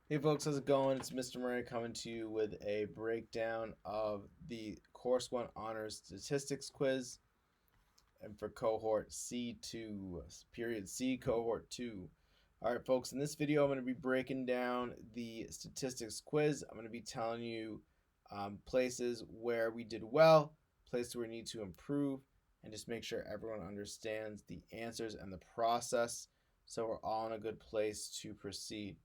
Hey folks, how's it going? It's Mr. Murray coming to you with a breakdown of the Course 1 Honors Statistics Quiz and for Cohort C2, Period C, Cohort 2. Alright folks, in this video I'm going to be breaking down the statistics quiz. I'm going to be telling you places where we did well, places where we need to improve, and just make sure everyone understands the answers and the process so we're all in a good place to proceed.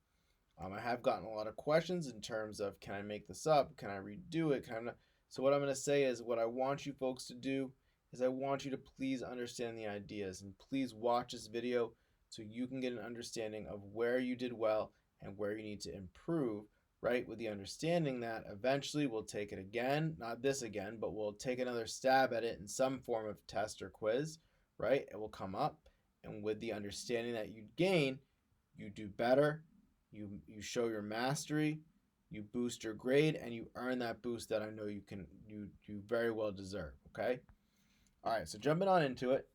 I have gotten a lot of questions in terms of, can I make this up? Can I redo it? Can I not? So what I'm going to say is, what I want you folks to do is I want you to please understand the ideas and please watch this video so you can get an understanding of where you did well and where you need to improve, right? With the understanding that eventually we'll take it again, not this again, but we'll take another stab at it in some form of test or quiz, right? It will come up, and with the understanding that you gain, you do better. You show your mastery, you boost your grade, and you earn that boost that I know you very well deserve. Okay. All right. So jumping on into it,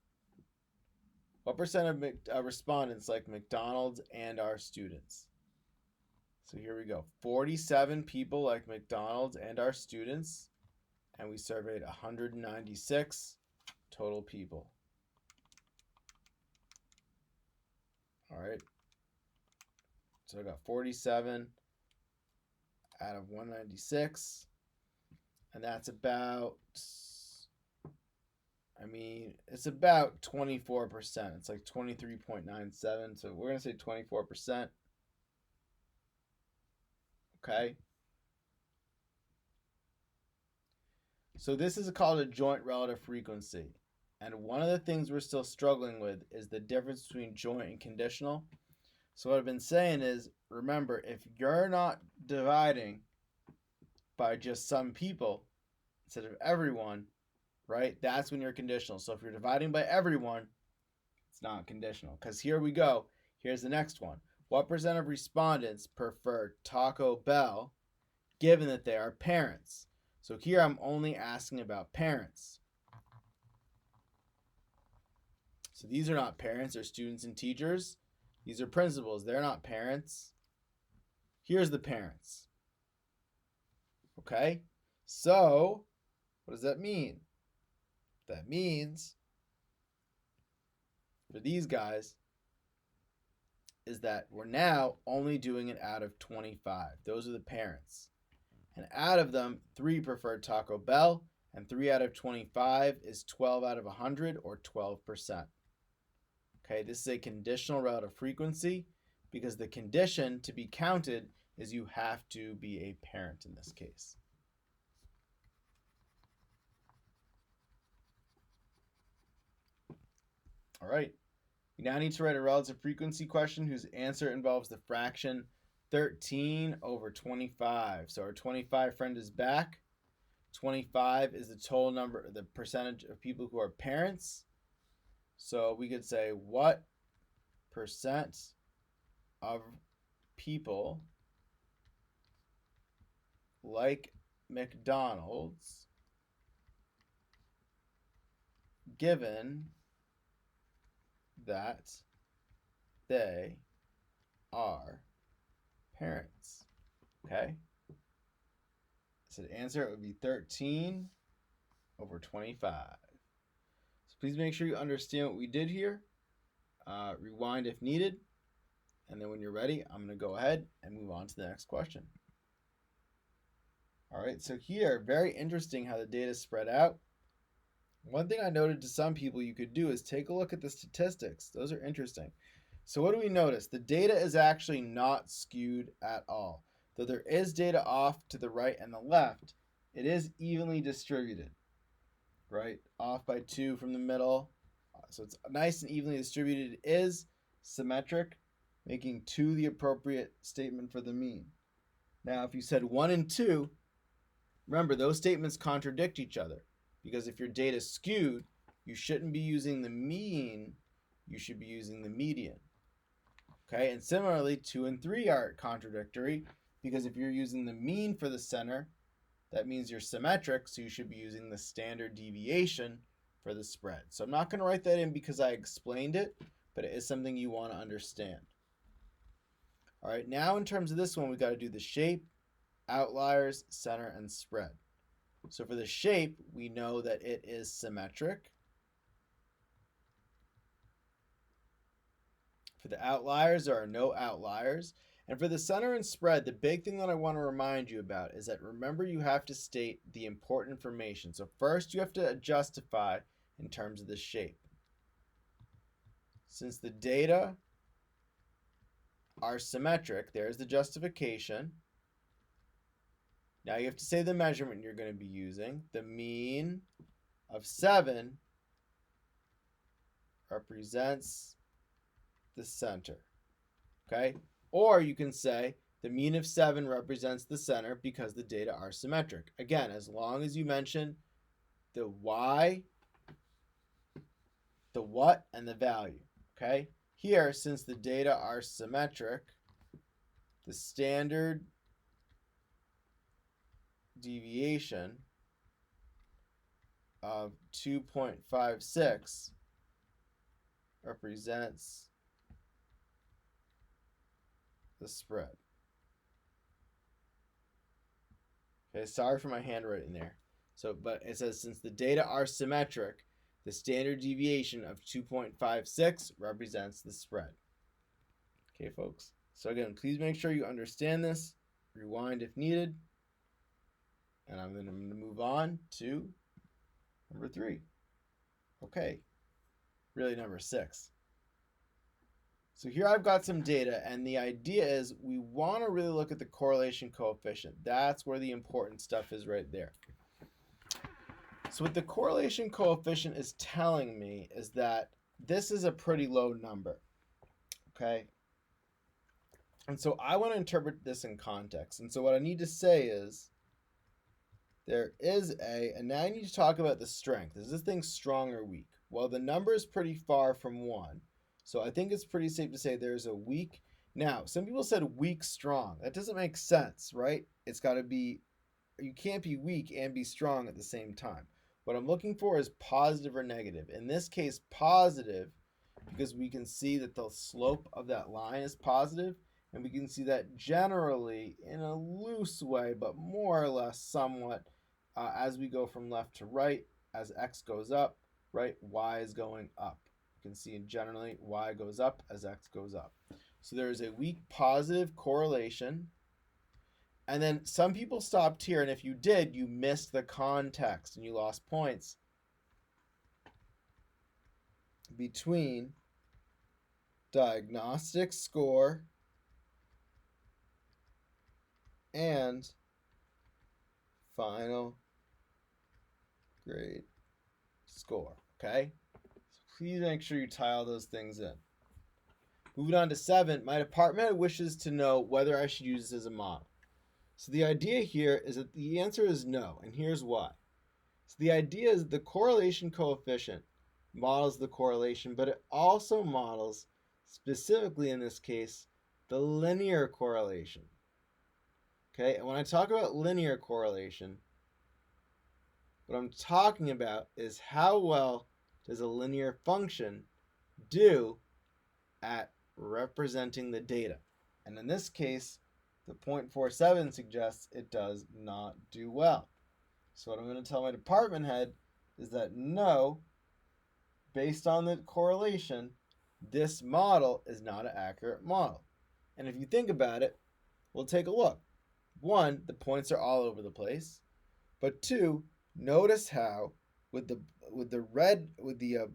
what percent of respondents like McDonald's and our students? So here we go. 47 people like McDonald's and our students, and we surveyed 196 total people. All right. So I got 47 out of 196. And that's about, it's about 24%. It's like 23.97. So we're going to say 24%. Okay. So this is called a joint relative frequency. And one of the things we're still struggling with is the difference between joint and conditional. So what I've been saying is, remember, if you're not dividing by just some people instead of everyone, right, that's when you're conditional. So if you're dividing by everyone, it's not conditional. Because here we go. Here's the next one. What percent of respondents prefer Taco Bell given that they are parents? So here I'm only asking about parents. So these are not parents, they're students and teachers. These are principals, they're not parents. Here's the parents. Okay? So, what does that mean? That means, for these guys, is that we're now only doing it out of 25. Those are the parents. And out of them, 3 preferred Taco Bell, and 3 out of 25 is 12 out of 100, or 12%. Okay, this is a conditional relative frequency because the condition to be counted is you have to be a parent in this case. All right, you now need to write a relative frequency question whose answer involves the fraction 13 over 25. So our 25 friend is back. 25 is the total number, the percentage of people who are parents. So we could say, what percent of people like McDonald's given that they are parents? Okay. So the answer would be 13 over 25. So please make sure you understand what we did here. Rewind if needed. And then when you're ready, I'm going to go ahead and move on to the next question. All right, so here, very interesting how the data is spread out. One thing I noted to some people you could do is take a look at the statistics. Those are interesting. So what do we notice? The data is actually not skewed at all. Though there is data off to the right and the left, it is evenly distributed, right? Off by 2 from the middle. So it's nice and evenly distributed. It is symmetric, making 2 the appropriate statement for the mean. Now, if you said 1 and 2, remember those statements contradict each other, because if your data is skewed, you shouldn't be using the mean, you should be using the median. Okay, and similarly, 2 and 3 are contradictory, because if you're using the mean for the center, that means you're symmetric, so you should be using the standard deviation for the spread. So I'm not going to write that in because I explained it, but it is something you want to understand. All right, now in terms of this one, we got to do the shape, outliers, center, and spread. So for the shape, we know that it is symmetric. For the outliers, there are no outliers. And for the center and spread, the big thing that I want to remind you about is that remember you have to state the important information. So first you have to justify in terms of the shape. Since the data are symmetric, there's the justification. Now you have to say the measurement you're going to be using. The mean of 7 represents the center. Okay? Or you can say the mean of 7 represents the center because the data are symmetric. Again, as long as you mention the y, the what, and the value. Okay? Here, since the data are symmetric, the standard deviation of 2.56 represents the spread. Okay, sorry for my handwriting there. But it says since the data are symmetric, the standard deviation of 2.56 represents the spread. Okay, folks. So again, please make sure you understand this. Rewind if needed. And I'm going to move on to number 3. Okay, really number 6. So here I've got some data, and the idea is we want to really look at the correlation coefficient. That's where the important stuff is right there. So what the correlation coefficient is telling me is that this is a pretty low number, okay? And so I want to interpret this in context. And so what I need to say is there is and now I need to talk about the strength. Is this thing strong or weak? Well, the number is pretty far from 1. So I think it's pretty safe to say there's a weak. Now, some people said weak strong. That doesn't make sense, right? It's got to be, you can't be weak and be strong at the same time. What I'm looking for is positive or negative. In this case, positive, because we can see that the slope of that line is positive, and we can see that generally in a loose way, but more or less somewhat, as we go from left to right, as x goes up, right, y is going up. You can see generally y goes up as x goes up. So there is a weak positive correlation. And then some people stopped here, and if you did, you missed the context and you lost points between diagnostic score and final grade score, okay? So please make sure you tie all those things in. Moving on to 7, my department wishes to know whether I should use this as a model. So the idea here is that the answer is no, and here's why. So the idea is the correlation coefficient models the correlation, but it also models, specifically in this case, the linear correlation. Okay, and when I talk about linear correlation, what I'm talking about is how well does a linear function do at representing the data. And in this case, the 0.47 suggests it does not do well. So what I'm going to tell my department head is that no, based on the correlation, this model is not an accurate model. And if you think about it, we'll take a look. 1, the points are all over the place. But 2, notice how with the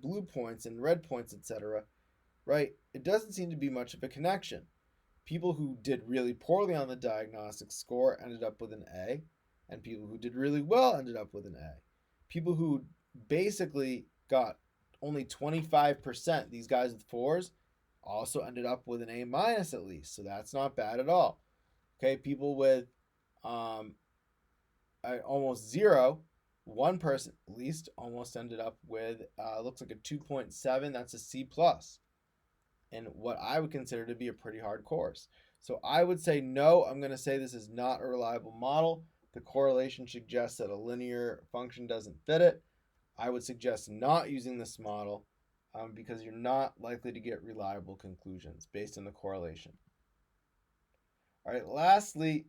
blue points and red points, etc., right, it doesn't seem to be much of a connection. People who did really poorly on the diagnostic score ended up with an A, and people who did really well ended up with an A. People who basically got only 25%, these guys with 4s, also ended up with an A minus at least, so that's not bad at all. Okay, people with almost 0, one person at least almost ended up with looks like a 2.7. That's a C plus, in what I would consider to be a pretty hard course. So I would say no. I'm going to say this is not a reliable model. The correlation suggests that a linear function doesn't fit it. I would suggest not using this model because you're not likely to get reliable conclusions based on the correlation. All right, lastly,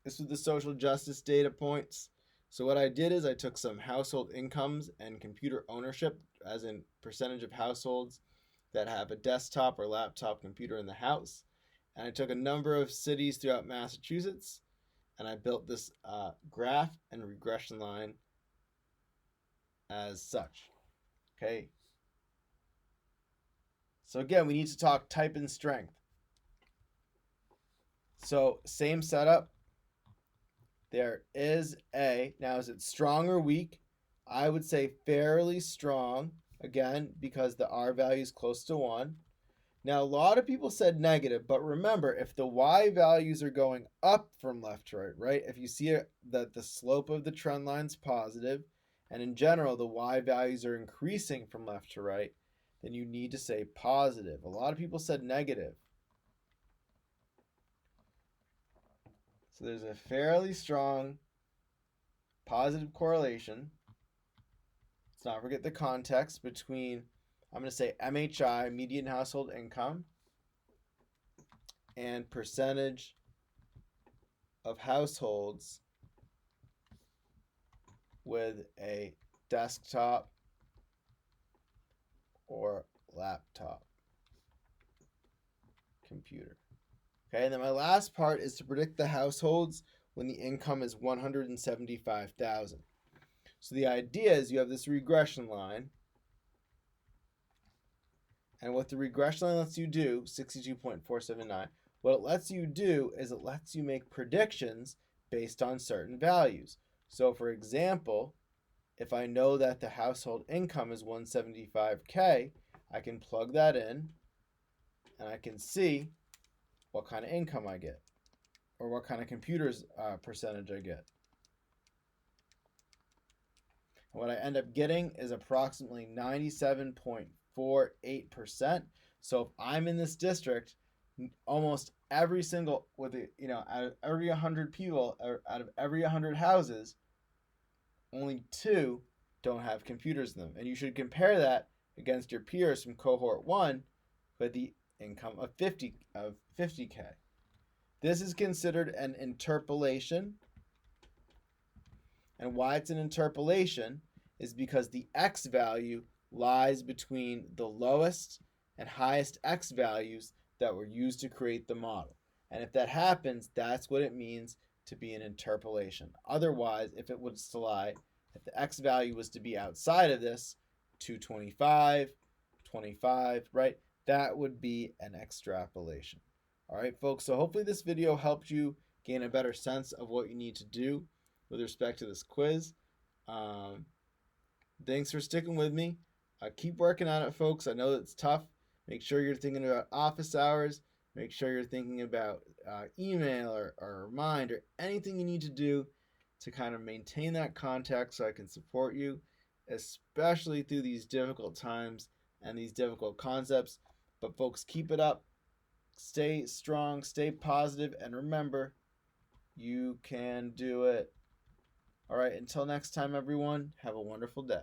this was the social justice data points. So what I did is I took some household incomes and computer ownership, as in percentage of households that have a desktop or laptop computer in the house. And I took a number of cities throughout Massachusetts, and I built this graph and regression line as such. Okay. So again, we need to talk type and strength. So same setup. There is now is it strong or weak? I would say fairly strong, again, because the R value is close to 1. Now, a lot of people said negative, but remember, if the Y values are going up from left to right, right? If you see that the slope of the trend line is positive, and in general, the Y values are increasing from left to right, then you need to say positive. A lot of people said negative. So there's a fairly strong positive correlation. Let's not forget the context between, I'm going to say MHI, median household income, and percentage of households with a desktop or laptop computer. Okay, and then my last part is to predict the households when the income is 175,000. So the idea is you have this regression line, and what the regression line lets you do, 62.479, what it lets you do is it lets you make predictions based on certain values. So for example, if I know that the household income is 175K, I can plug that in and I can see what kind of income I get or what kind of computer's percentage I get. And what I end up getting is approximately 97.48%. So if I'm in this district, almost every single, out of every 100 people, or out of every 100 houses, only 2 don't have computers in them. And you should compare that against your peers from cohort 1 with the income of 50K. This is considered an interpolation. And why it's an interpolation is because the X value lies between the lowest and highest X values that were used to create the model. And if that happens, that's what it means to be an interpolation. Otherwise, if it was to lie, if the X value was to be outside of this, 225, 25, right? That would be an extrapolation. All right, folks, so hopefully this video helped you gain a better sense of what you need to do with respect to this quiz. Thanks for sticking with me. Keep working on it, folks. I know it's tough. Make sure you're thinking about office hours. Make sure you're thinking about email or Mind or anything you need to do to kind of maintain that contact so I can support you, especially through these difficult times and these difficult concepts. But folks, keep it up. Stay strong, stay positive, and remember, you can do it. All right, until next time, everyone, have a wonderful day.